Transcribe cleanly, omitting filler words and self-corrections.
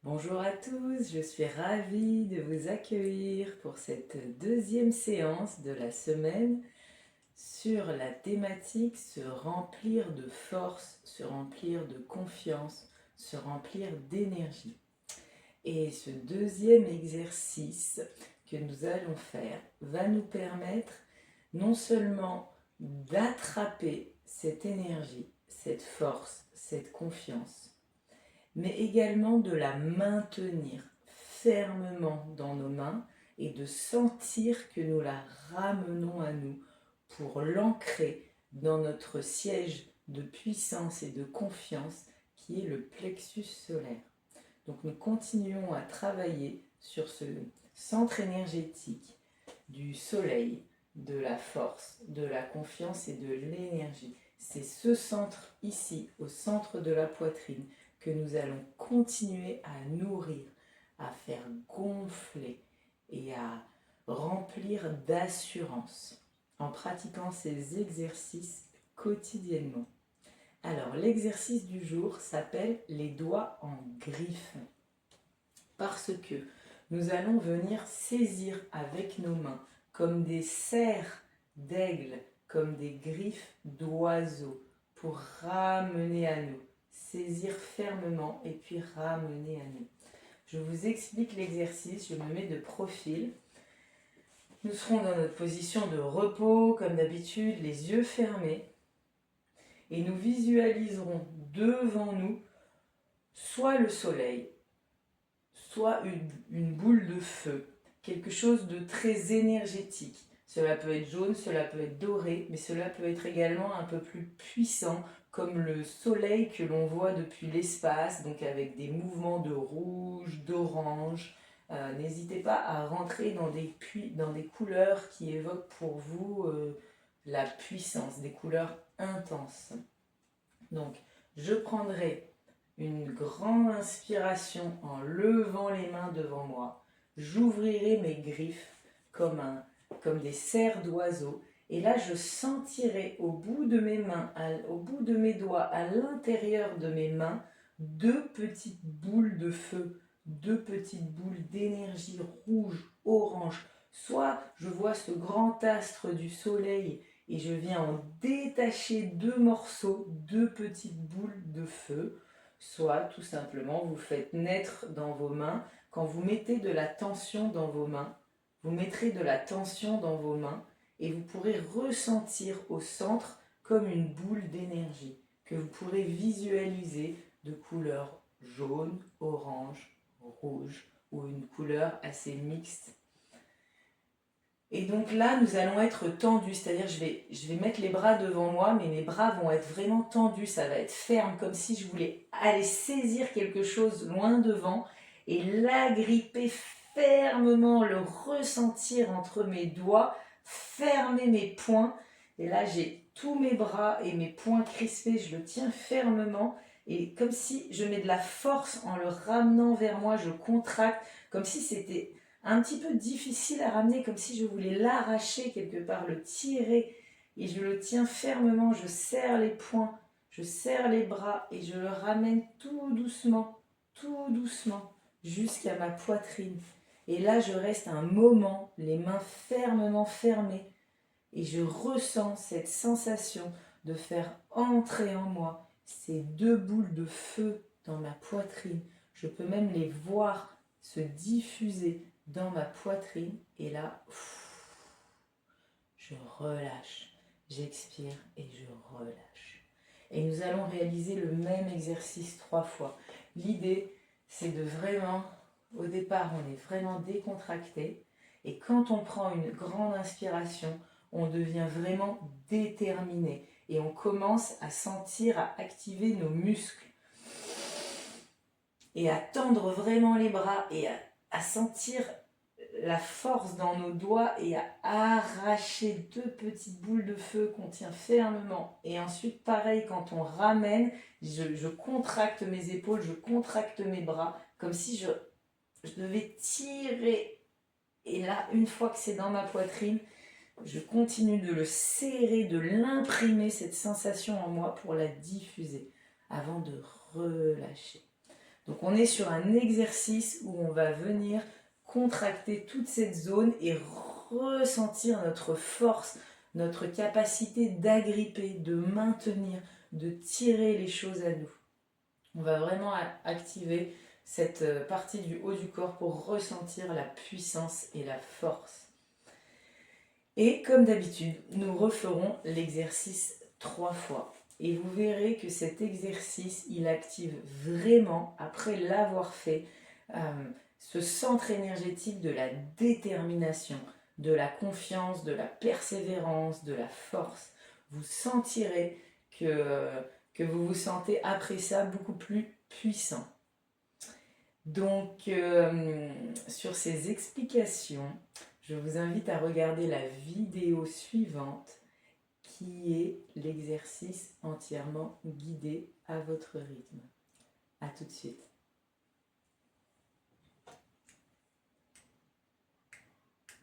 Bonjour à tous, je suis ravie de vous accueillir pour cette deuxième séance de la semaine sur la thématique se remplir de force, se remplir de confiance, se remplir d'énergie. Et ce deuxième exercice que nous allons faire va nous permettre non seulement d'attraper cette énergie, cette force, cette confiance, mais également de la maintenir fermement dans nos mains et de sentir que nous la ramenons à nous pour l'ancrer dans notre siège de puissance et de confiance qui est le plexus solaire. Donc nous continuons à travailler sur ce centre énergétique du soleil, de la force, de la confiance et de l'énergie. C'est ce centre ici, au centre de la poitrine, que nous allons continuer à nourrir, à faire gonfler et à remplir d'assurance en pratiquant ces exercices quotidiennement. Alors, l'exercice du jour s'appelle les doigts en griffe parce que nous allons venir saisir avec nos mains comme des serres d'aigle, comme des griffes d'oiseaux pour ramener à nous, saisir fermement et puis ramener à nous. Je vous explique l'exercice, je me mets de profil. Nous serons dans notre position de repos comme d'habitude, les yeux fermés et nous visualiserons devant nous soit le soleil, soit une boule de feu, quelque chose de très énergétique. Cela peut être jaune, cela peut être doré, mais cela peut être également un peu plus puissant, comme le soleil que l'on voit depuis l'espace, donc avec des mouvements de rouge, d'orange. N'hésitez pas à rentrer dans des couleurs qui évoquent pour vous la puissance, des couleurs intenses. Donc, je prendrai une grande inspiration en levant les mains devant moi. J'ouvrirai mes griffes comme des serres d'oiseaux. Et là, je sentirai au bout de mes mains, au bout de mes doigts, à l'intérieur de mes mains, deux petites boules de feu, deux petites boules d'énergie rouge, orange. Soit je vois ce grand astre du soleil et je viens en détacher deux morceaux, deux petites boules de feu, soit tout simplement vous faites naître dans vos mains, quand vous mettez de la tension dans vos mains, vous mettrez de la tension dans vos mains et vous pourrez ressentir au centre comme une boule d'énergie que vous pourrez visualiser de couleur jaune, orange, rouge ou une couleur assez mixte. Et donc là, nous allons être tendus, c'est-à-dire je vais mettre les bras devant moi, mais mes bras vont être vraiment tendus, ça va être ferme, comme si je voulais aller saisir quelque chose loin devant et l'agripper fermement, le ressentir entre mes doigts, fermer mes poings. Et là, j'ai tous mes bras et mes poings crispés, je le tiens fermement. Et comme si je mets de la force en le ramenant vers moi, je contracte, comme si c'était un petit peu difficile à ramener, comme si je voulais l'arracher quelque part, le tirer, et je le tiens fermement, je serre les poings, je serre les bras, et je le ramène tout doucement, jusqu'à ma poitrine. Et là, je reste un moment, les mains fermement fermées, et je ressens cette sensation de faire entrer en moi ces deux boules de feu dans ma poitrine. Je peux même les voir se diffuser dans ma poitrine et là, je relâche, j'expire et je relâche. Et nous allons réaliser le même exercice 3 fois. L'idée, c'est de vraiment, au départ, on est vraiment décontracté et quand on prend une grande inspiration, on devient vraiment déterminé et on commence à sentir, à activer nos muscles et à tendre vraiment les bras et à sentir la force dans nos doigts et à arracher deux petites boules de feu qu'on tient fermement. Et ensuite, pareil, quand on ramène, je contracte mes épaules, je contracte mes bras, comme si je devais tirer. Et là, une fois que c'est dans ma poitrine, je continue de le serrer, de l'imprimer, cette sensation en moi pour la diffuser, avant de relâcher. Donc on est sur un exercice où on va venir contracter toute cette zone et ressentir notre force, notre capacité d'agripper, de maintenir, de tirer les choses à nous. On va vraiment activer cette partie du haut du corps pour ressentir la puissance et la force. Et comme d'habitude, nous referons l'exercice 3 fois. Et vous verrez que cet exercice, il active vraiment, après l'avoir fait, ce centre énergétique de la détermination, de la confiance, de la persévérance, de la force. Vous sentirez que vous vous sentez après ça beaucoup plus puissant. Donc, sur ces explications, je vous invite à regarder la vidéo suivante qui est l'exercice entièrement guidé à votre rythme. A tout de suite.